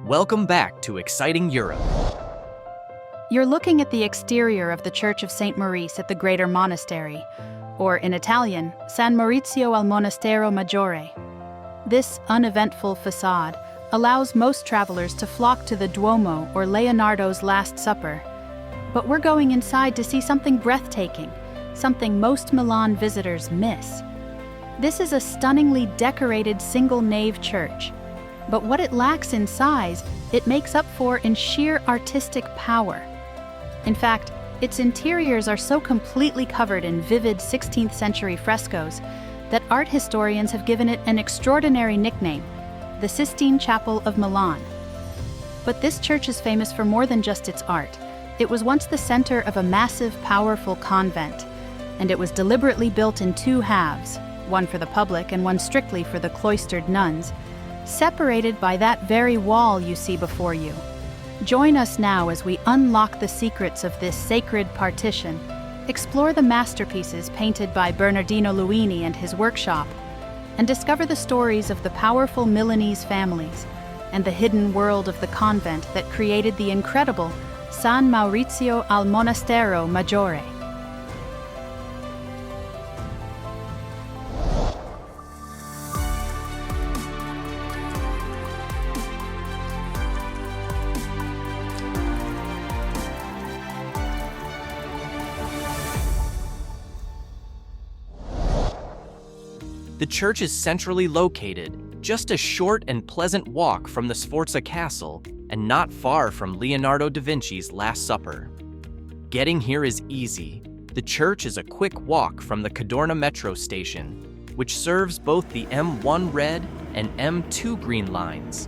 Welcome back to Exciting Europe. You're looking at the exterior of the Church of Saint Maurice at the Greater Monastery, or in Italian, San Maurizio al Monastero Maggiore. This uneventful facade allows most travelers to flock to the Duomo or Leonardo's Last Supper. But we're going inside to see something breathtaking, something most Milan visitors miss. This is a stunningly decorated single-nave church. But what it lacks in size, it makes up for in sheer artistic power. In fact, its interiors are so completely covered in vivid 16th century frescoes that art historians have given it an extraordinary nickname, the Sistine Chapel of Milan. But this church is famous for more than just its art. It was once the center of a massive, powerful convent, and it was deliberately built in two halves, one for the public and one strictly for the cloistered nuns, separated by that very wall you see before you. Join us now as we unlock the secrets of this sacred partition, explore the masterpieces painted by Bernardino Luini and his workshop, and discover the stories of the powerful Milanese families and the hidden world of the convent that created the incredible San Maurizio al Monastero Maggiore. The church is centrally located, just a short and pleasant walk from the Sforza Castle and not far from Leonardo da Vinci's Last Supper. Getting here is easy. The church is a quick walk from the Cadorna metro station, which serves both the M1 red and M2 green lines.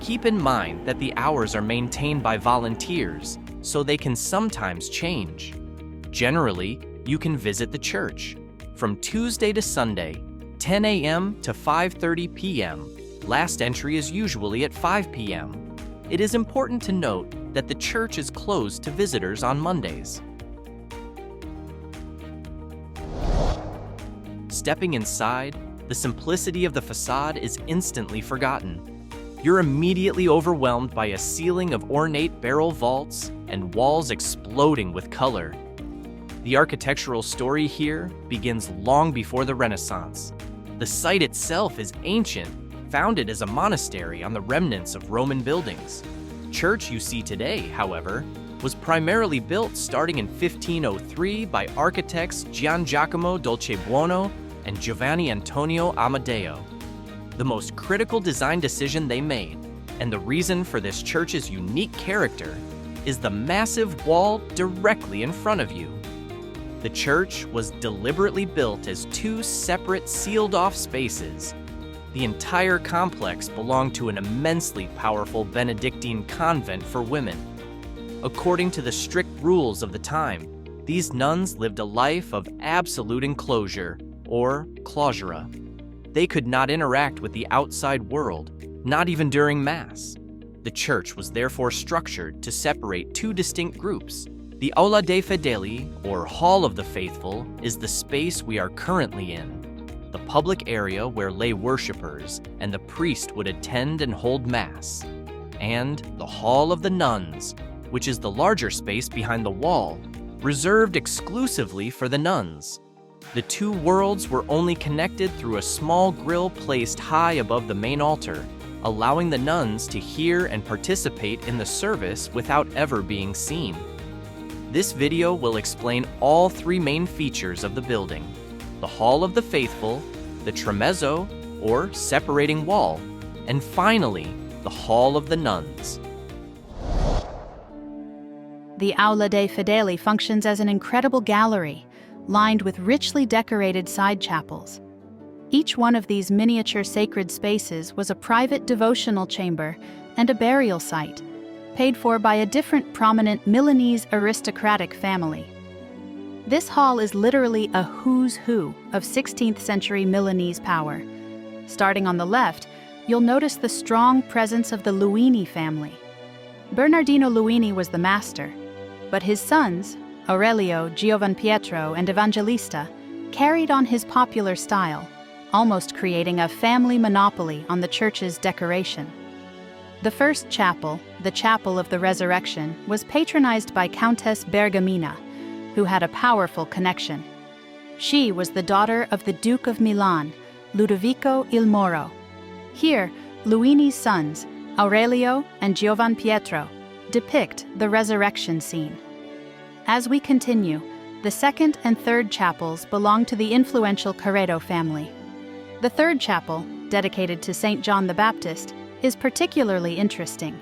Keep in mind that the hours are maintained by volunteers, so they can sometimes change. Generally, you can visit the church from Tuesday to Sunday, 10 a.m. to 5:30 p.m. Last entry is usually at 5 p.m. It is important to note that the church is closed to visitors on Mondays. Stepping inside, the simplicity of the facade is instantly forgotten. You're immediately overwhelmed by a ceiling of ornate barrel vaults and walls exploding with color. The architectural story here begins long before the Renaissance. The site itself is ancient, founded as a monastery on the remnants of Roman buildings. Church you see today, however, was primarily built starting in 1503 by architects Gian Giacomo Dolcebuono and Giovanni Antonio Amadeo. The most critical design decision they made, and the reason for this church's unique character, is the massive wall directly in front of you. The church was deliberately built as two separate sealed-off spaces. The entire complex belonged to an immensely powerful Benedictine convent for women. According to the strict rules of the time, these nuns lived a life of absolute enclosure, or clausura. They could not interact with the outside world, not even during Mass. The church was therefore structured to separate two distinct groups. The Aula dei Fedeli, or Hall of the Faithful, is the space we are currently in, the public area where lay worshippers and the priest would attend and hold Mass, and the Hall of the Nuns, which is the larger space behind the wall, reserved exclusively for the nuns. The two worlds were only connected through a small grille placed high above the main altar, allowing the nuns to hear and participate in the service without ever being seen. This video will explain all three main features of the building: the Hall of the Faithful, the Tramezzo, or separating wall, and finally, the Hall of the Nuns. The Aula dei Fedeli functions as an incredible gallery, lined with richly decorated side chapels. Each one of these miniature sacred spaces was a private devotional chamber and a burial site, paid for by a different prominent Milanese aristocratic family. This hall is literally a who's who of 16th century Milanese power. Starting on the left, you'll notice the strong presence of the Luini family. Bernardino Luini was the master, but his sons, Aurelio, Giovanpietro, and Evangelista, carried on his popular style, almost creating a family monopoly on the church's decoration. The first chapel, the Chapel of the Resurrection, was patronized by Countess Bergamina, who had a powerful connection. She was the daughter of the Duke of Milan, Ludovico il Moro. Here, Luini's sons, Aurelio and Giovan Pietro, depict the resurrection scene. As we continue, the second and third chapels belong to the influential Corredo family. The third chapel, dedicated to St. John the Baptist, is particularly interesting.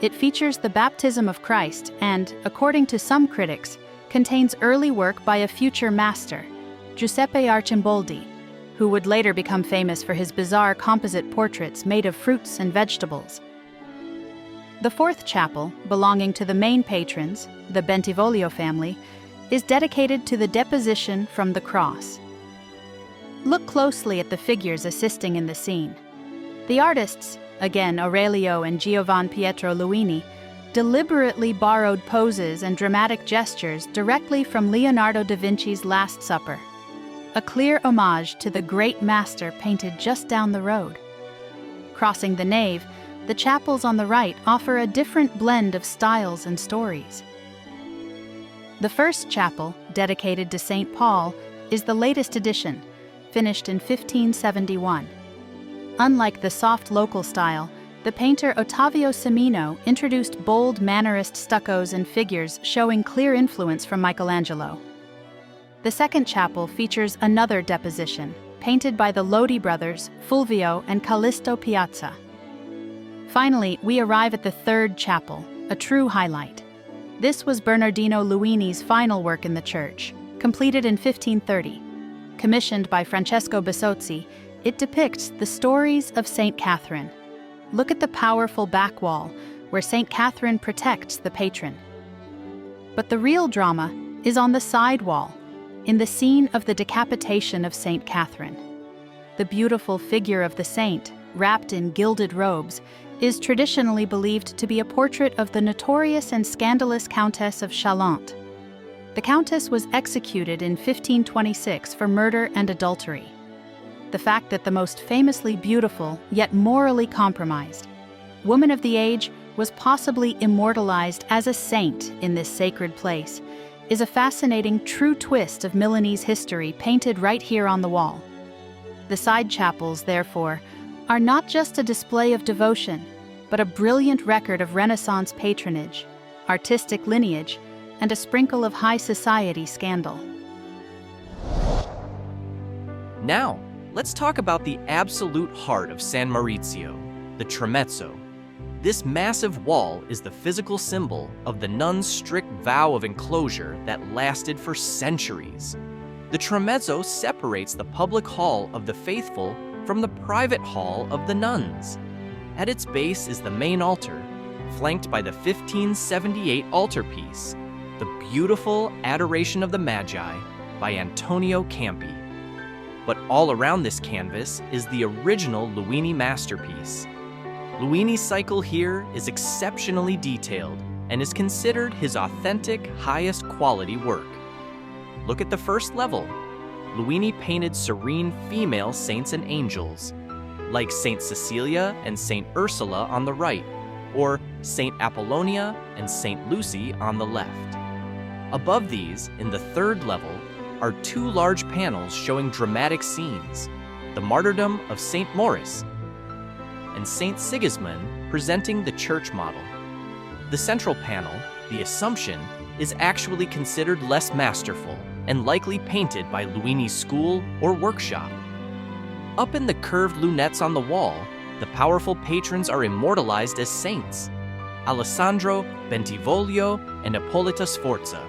It features the baptism of Christ and, according to some critics, contains early work by a future master, Giuseppe Arcimboldi, who would later become famous for his bizarre composite portraits made of fruits and vegetables. The fourth chapel, belonging to the main patrons, the Bentivoglio family, is dedicated to the deposition from the cross. Look closely at the figures assisting in the scene. The artists, again Aurelio and Giovan Pietro Luini, deliberately borrowed poses and dramatic gestures directly from Leonardo da Vinci's Last Supper, a clear homage to the great master painted just down the road. Crossing the nave, the chapels on the right offer a different blend of styles and stories. The first chapel, dedicated to St. Paul, is the latest edition, finished in 1571. Unlike the soft local style, the painter Ottavio Semino introduced bold Mannerist stuccos and figures showing clear influence from Michelangelo. The second chapel features another deposition, painted by the Lodi brothers, Fulvio and Callisto Piazza. Finally, we arrive at the third chapel, a true highlight. This was Bernardino Luini's final work in the church, completed in 1530. Commissioned by Francesco Besozzi, it depicts the stories of St. Catherine. Look at the powerful back wall, where St. Catherine protects the patron. But the real drama is on the side wall, in the scene of the decapitation of St. Catherine. The beautiful figure of the saint, wrapped in gilded robes, is traditionally believed to be a portrait of the notorious and scandalous Countess of Chalante. The Countess was executed in 1526 for murder and adultery. The fact that the most famously beautiful, yet morally compromised, woman of the age was possibly immortalized as a saint in this sacred place is a fascinating true twist of Milanese history painted right here on the wall. The side chapels, therefore, are not just a display of devotion, but a brilliant record of Renaissance patronage, artistic lineage, and a sprinkle of high society scandal. Now, let's talk about the absolute heart of San Maurizio, the Tramezzo. This massive wall is the physical symbol of the nuns' strict vow of enclosure that lasted for centuries. The Tramezzo separates the public hall of the faithful from the private hall of the nuns. At its base is the main altar, flanked by the 1578 altarpiece, the beautiful Adoration of the Magi by Antonio Campi. But all around this canvas is the original Luini masterpiece. Luini's cycle here is exceptionally detailed and is considered his authentic, highest quality work. Look at the first level. Luini painted serene female saints and angels, like Saint Cecilia and Saint Ursula on the right, or Saint Apollonia and Saint Lucy on the left. Above these, in the third level, are two large panels showing dramatic scenes, the martyrdom of Saint Maurice and Saint Sigismund presenting the church model. The central panel, the Assumption, is actually considered less masterful and likely painted by Luini's school or workshop. Up in the curved lunettes on the wall, the powerful patrons are immortalized as saints, Alessandro, Bentivoglio, and Ippolita Sforza.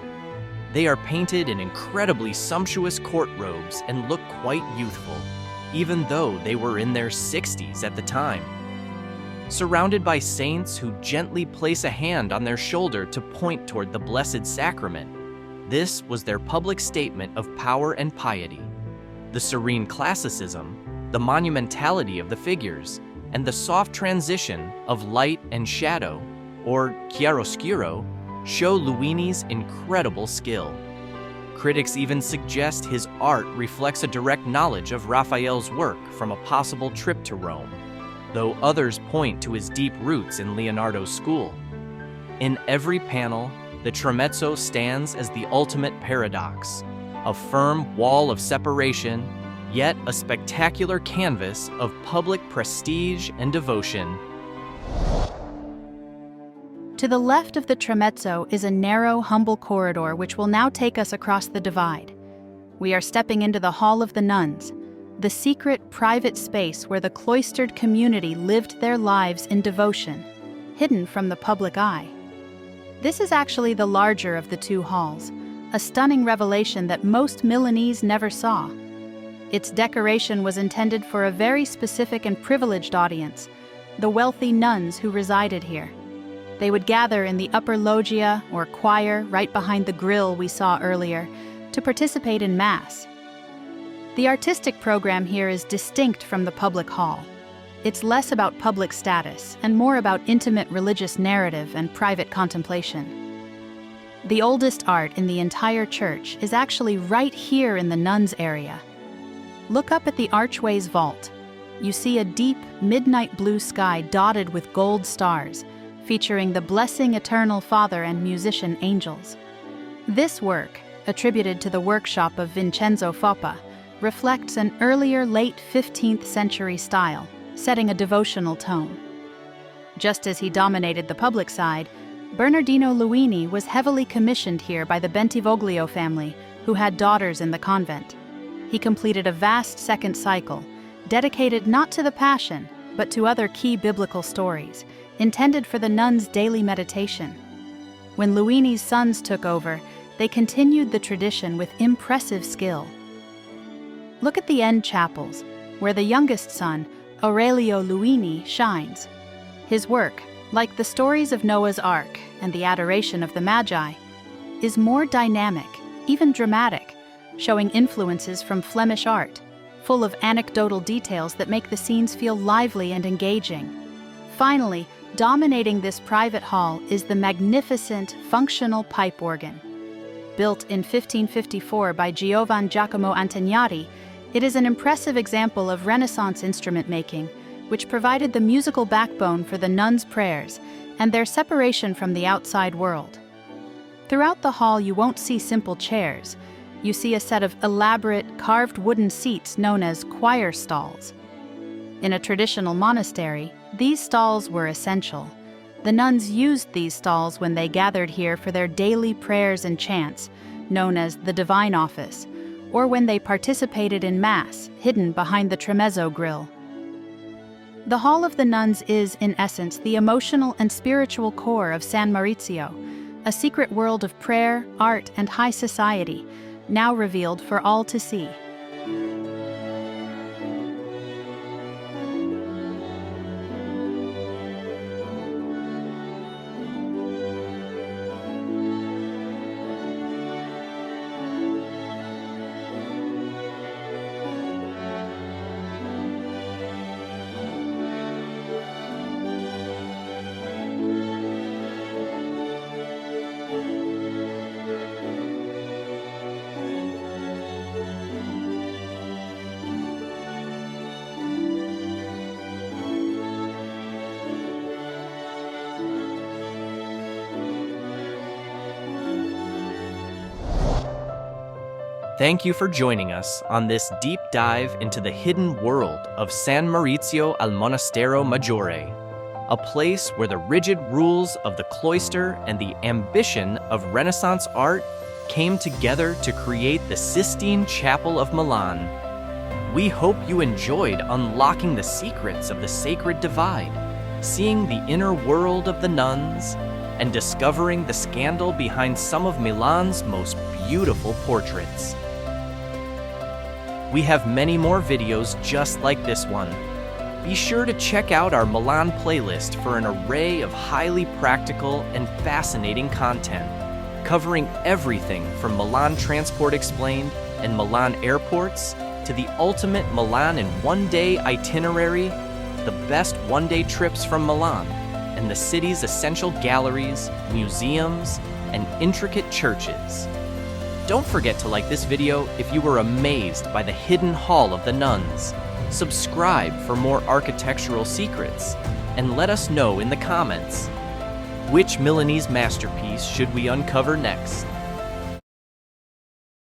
They are painted in incredibly sumptuous court robes and look quite youthful, even though they were in their 60s at the time. Surrounded by saints who gently place a hand on their shoulder to point toward the Blessed Sacrament, this was their public statement of power and piety. The serene classicism, the monumentality of the figures, and the soft transition of light and shadow, or chiaroscuro, show Luini's incredible skill. Critics even suggest his art reflects a direct knowledge of Raphael's work from a possible trip to Rome. though others point to his deep roots in Leonardo's school. In every panel, the Tramezzo stands as the ultimate paradox, a firm wall of separation, yet a spectacular canvas of public prestige and devotion. To the left of the Tramezzo is a narrow, humble corridor which will now take us across the divide. We are stepping into the Hall of the Nuns, the secret, private space where the cloistered community lived their lives in devotion, hidden from the public eye. This is actually the larger of the two halls, a stunning revelation that most Milanese never saw. Its decoration was intended for a very specific and privileged audience, the wealthy nuns who resided here. They would gather in the upper loggia or choir right behind the grille we saw earlier to participate in Mass. The artistic program here is distinct from the public hall. It's less about public status and more about intimate religious narrative and private contemplation. The oldest art in the entire church is actually right here in the nuns area. Look up at the archway's vault. You see a deep, midnight blue sky dotted with gold stars, featuring the blessing eternal Father and musician angels. This work, attributed to the workshop of Vincenzo Foppa, reflects an earlier late 15th century style, setting a devotional tone. Just as he dominated the public side, Bernardino Luini was heavily commissioned here by the Bentivoglio family, who had daughters in the convent. He completed a vast second cycle, dedicated not to the Passion, but to other key biblical stories, intended for the nuns' daily meditation. When Luini's sons took over, they continued the tradition with impressive skill. Look at the end chapels, where the youngest son, Aurelio Luini, shines. His work, like the stories of Noah's Ark and the Adoration of the Magi, is more dynamic, even dramatic, showing influences from Flemish art, full of anecdotal details that make the scenes feel lively and engaging. Finally, dominating this private hall is the magnificent, functional pipe organ. Built in 1554 by Giovan Giacomo Antognati, it is an impressive example of Renaissance instrument making, which provided the musical backbone for the nuns' prayers and their separation from the outside world. Throughout the hall, you won't see simple chairs. You see a set of elaborate, carved wooden seats known as choir stalls. In a traditional monastery, these stalls were essential. The nuns used these stalls when they gathered here for their daily prayers and chants, known as the Divine Office, or when they participated in Mass, hidden behind the Tramezzo grille. The Hall of the Nuns is, in essence, the emotional and spiritual core of San Maurizio, a secret world of prayer, art, and high society, now revealed for all to see. Thank you for joining us on this deep dive into the hidden world of San Maurizio al Monastero Maggiore, a place where the rigid rules of the cloister and the ambition of Renaissance art came together to create the Sistine Chapel of Milan. We hope you enjoyed unlocking the secrets of the sacred divide, seeing the inner world of the nuns, and discovering the scandal behind some of Milan's most beautiful portraits. We have many more videos just like this one. Be sure to check out our Milan playlist for an array of highly practical and fascinating content, covering everything from Milan Transport Explained and Milan airports to the ultimate Milan in one-day itinerary, the best one-day trips from Milan, and the city's essential galleries, museums, and intricate churches. Don't forget to like this video if you were amazed by the hidden hall of the nuns. Subscribe for more architectural secrets, and let us know in the comments. Which Milanese masterpiece should we uncover next?